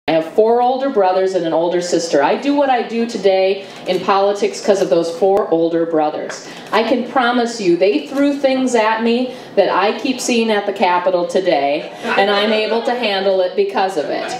I have 4 older brothers and an older sister. I do what I do today in politics because of those 4 older brothers. I can promise you they threw things at me that I keep seeing at the Capitol today, and I'm able to handle it because of it.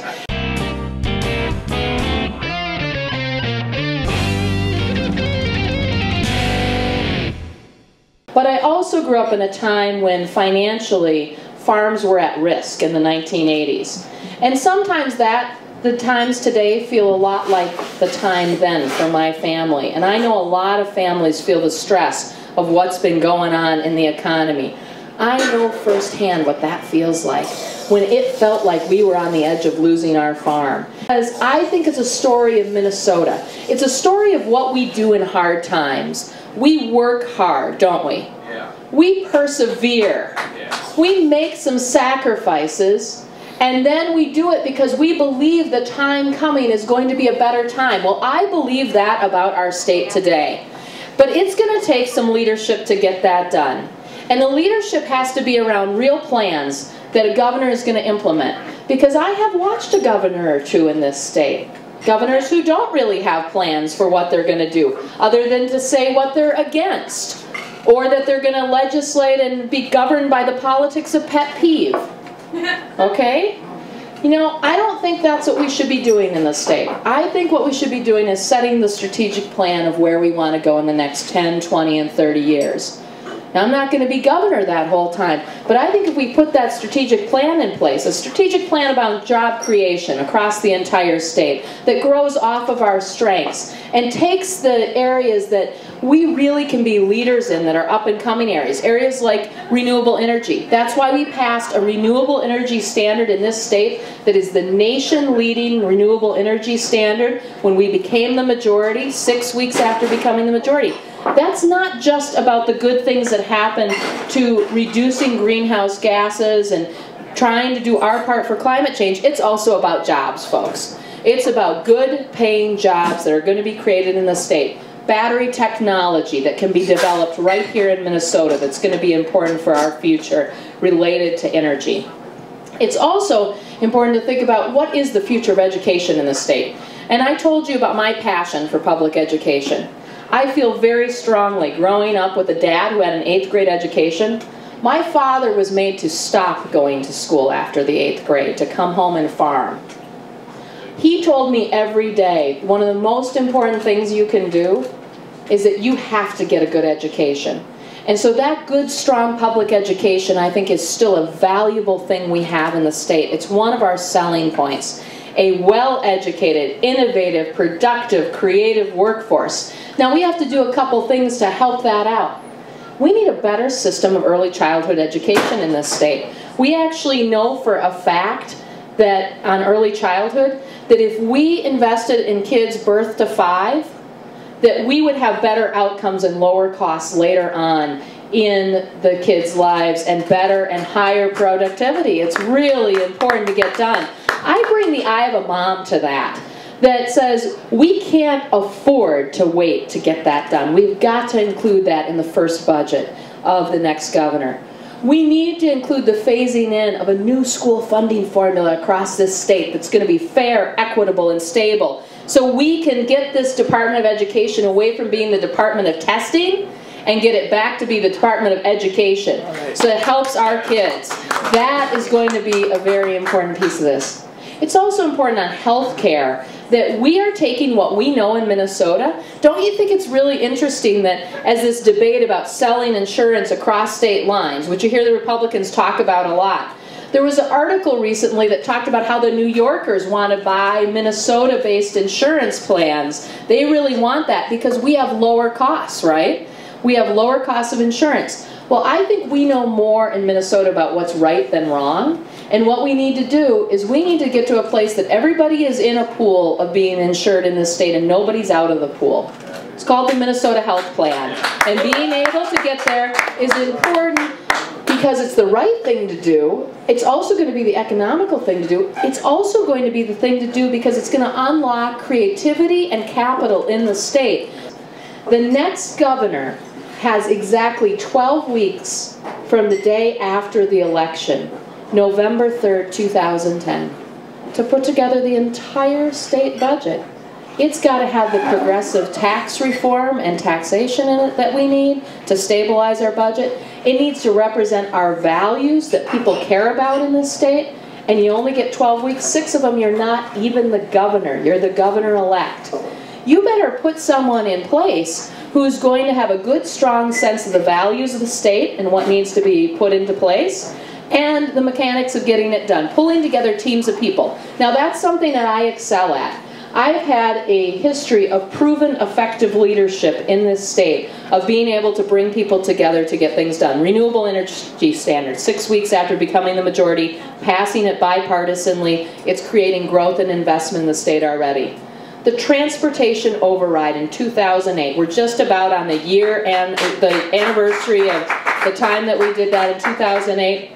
But I also grew up in a time when financially farms were at risk in the 1980s. And sometimes the times today feel a lot like the time then for my family. And I know a lot of families feel the stress of what's been going on in the economy. I know firsthand what that feels like when it felt like we were on the edge of losing our farm. Because I think it's a story of Minnesota. It's a story of what we do in hard times. We work hard, don't we? Yeah. We persevere. Yeah. We make some sacrifices. And then we do it because we believe the time coming is going to be a better time. Well, I believe that about our state today. But it's going to take some leadership to get that done. And the leadership has to be around real plans that a governor is going to implement. Because I have watched a governor or two in this state. Governors who don't really have plans for what they're going to do, other than to say what they're against. Or that they're going to legislate and be governed by the politics of pet peeve. Okay? You know, I don't think that's what we should be doing in the state. I think what we should be doing is setting the strategic plan of where we want to go in the next 10, 20, and 30 years. Now, I'm not going to be governor that whole time, but I think if we put that strategic plan in place, a strategic plan about job creation across the entire state that grows off of our strengths and takes the areas that we really can be leaders in that are up-and-coming areas, areas like renewable energy. That's why we passed a renewable energy standard in this state that is the nation-leading renewable energy standard when we became the majority, 6 weeks after becoming the majority. That's not just about the good things that happen to reducing greenhouse gases and trying to do our part for climate change. It's also about jobs, folks. It's about good paying jobs that are going to be created in the state. Battery technology that can be developed right here in Minnesota that's going to be important for our future related to energy. It's also important to think about what is the future of education in the state. And I told you about my passion for public education. I feel very strongly, growing up with a dad who had an 8th grade education, my father was made to stop going to school after the 8th grade, to come home and farm. He told me every day, one of the most important things you can do is that you have to get a good education. And so that good, strong public education, I think, is still a valuable thing we have in the state. It's one of our selling points. A well-educated, innovative, productive, creative workforce. Now, we have to do a couple things to help that out. We need a better system of early childhood education in this state. We actually know for a fact that on early childhood, that if we invested in kids birth to 5, that we would have better outcomes and lower costs later on in the kids' lives and better and higher productivity. It's really important to get done. I bring the eye of a mom to that says we can't afford to wait to get that done. We've got to include that in the first budget of the next governor. We need to include the phasing in of a new school funding formula across this state that's going to be fair, equitable, and stable. So we can get this Department of Education away from being the Department of Testing and get it back to be the Department of Education. So it helps our kids. That is going to be a very important piece of this. It's also important on health care that we are taking what we know in Minnesota. Don't you think it's really interesting that as this debate about selling insurance across state lines, which you hear the Republicans talk about a lot, there was an article recently that talked about how the New Yorkers want to buy Minnesota-based insurance plans. They really want that because we have lower costs, right? We have lower costs of insurance. Well, I think we know more in Minnesota about what's right than wrong. And what we need to do is we need to get to a place that everybody is in a pool of being insured in this state and nobody's out of the pool. It's called the Minnesota Health Plan. And being able to get there is important because it's the right thing to do. It's also going to be the economical thing to do. It's also going to be the thing to do because it's going to unlock creativity and capital in the state. The next governor has exactly 12 weeks from the day after the election, November 3rd, 2010. to put together the entire state budget. It's got to have the progressive tax reform and taxation in it that we need to stabilize our budget. It needs to represent our values that people care about in this state. And you only get 12 weeks, 6 of them you're not even the governor. You're the governor-elect. You better put someone in place who's going to have a good, strong sense of the values of the state and what needs to be put into place, and the mechanics of getting it done, pulling together teams of people. Now that's something that I excel at. I've had a history of proven effective leadership in this state, of being able to bring people together to get things done. Renewable energy standards, 6 weeks after becoming the majority, passing it bipartisanly, it's creating growth and investment in the state already. The transportation override in 2008, we're just about on the year and the anniversary of the time that we did that in 2008,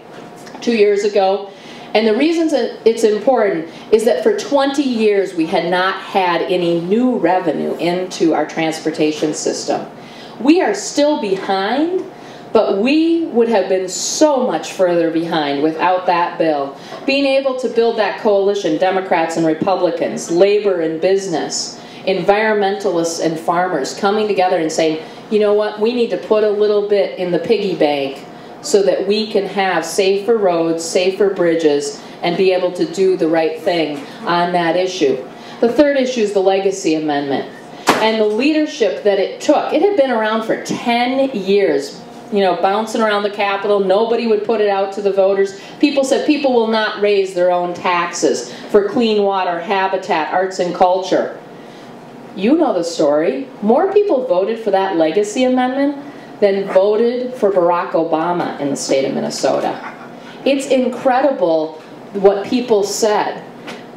2 years ago. And the reasons that it's important is that for 20 years we had not had any new revenue into our transportation system. We are still behind, but we would have been so much further behind without that bill. Being able to build that coalition, Democrats and Republicans, labor and business, environmentalists and farmers coming together and saying, you know what, we need to put a little bit in the piggy bank so that we can have safer roads, safer bridges, and be able to do the right thing on that issue. The third issue is the legacy amendment. And the leadership that it took, it had been around for 10 years, you know, bouncing around the Capitol. Nobody would put it out to the voters. People said people will not raise their own taxes for clean water, habitat, arts and culture. You know the story. More people voted for that legacy amendment than voted for Barack Obama in the state of Minnesota. It's incredible what people said.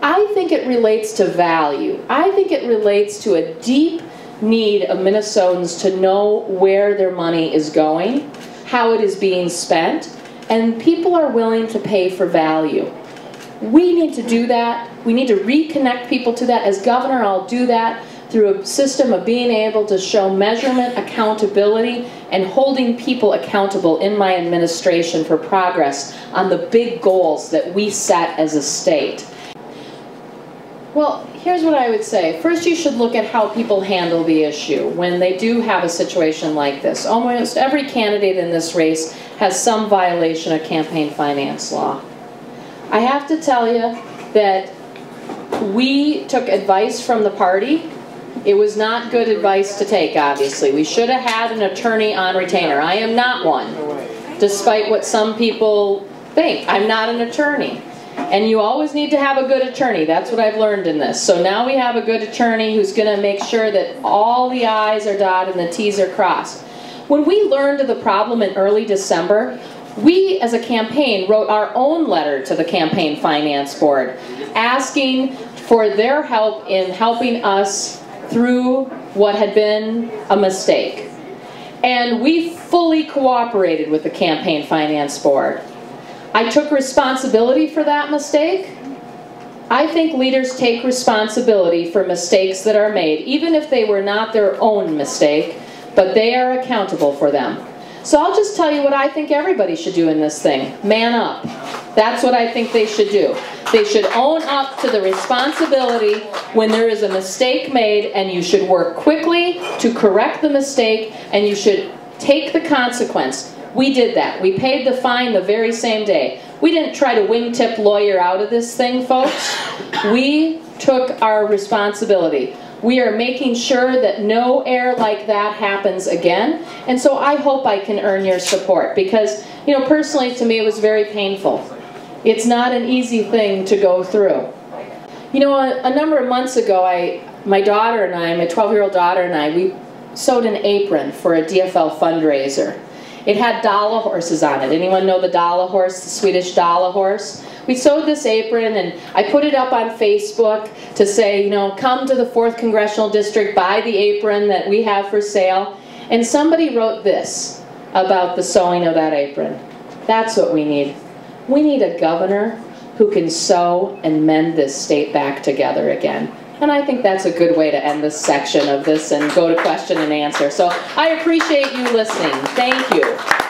I think it relates to value. I think it relates to a deep need of Minnesotans to know where their money is going, how it is being spent, and people are willing to pay for value. We need to do that. We need to reconnect people to that. As governor, I'll do that through a system of being able to show measurement, accountability, and holding people accountable in my administration for progress on the big goals that we set as a state. Well, here's what I would say. First, you should look at how people handle the issue when they do have a situation like this. Almost every candidate in this race has some violation of campaign finance law. I have to tell you that we took advice from the party. It was not good advice to take, obviously. We should have had an attorney on retainer. I am not one, despite what some people think. I'm not an attorney. And you always need to have a good attorney. That's what I've learned in this. So now we have a good attorney who's going to make sure that all the I's are dotted and the T's are crossed. When we learned of the problem in early December, we as a campaign wrote our own letter to the Campaign Finance Board asking for their help in helping us through what had been a mistake. And we fully cooperated with the Campaign Finance Board. I took responsibility for that mistake. I think leaders take responsibility for mistakes that are made, even if they were not their own mistake, but they are accountable for them. So I'll just tell you what I think everybody should do in this thing. Man up. That's what I think they should do. They should own up to the responsibility when there is a mistake made, and you should work quickly to correct the mistake, and you should take the consequence. We did that. We paid the fine the very same day. We didn't try to wingtip lawyer out of this thing, folks. We took our responsibility. We are making sure that no error like that happens again. And so I hope I can earn your support because, you know, personally to me it was very painful. It's not an easy thing to go through. You know, a number of months ago, my daughter and I, my 12-year-old daughter and I, we sewed an apron for a DFL fundraiser. It had dollar horses on it. Anyone know the dollar horse, the Swedish dollar horse? We sewed this apron and I put it up on Facebook to say, you know, come to the 4th Congressional District, buy the apron that we have for sale. And somebody wrote this about the sewing of that apron. That's what we need. We need a governor who can sew and mend this state back together again. And I think that's a good way to end this section of this and go to question and answer. So I appreciate you listening. Thank you.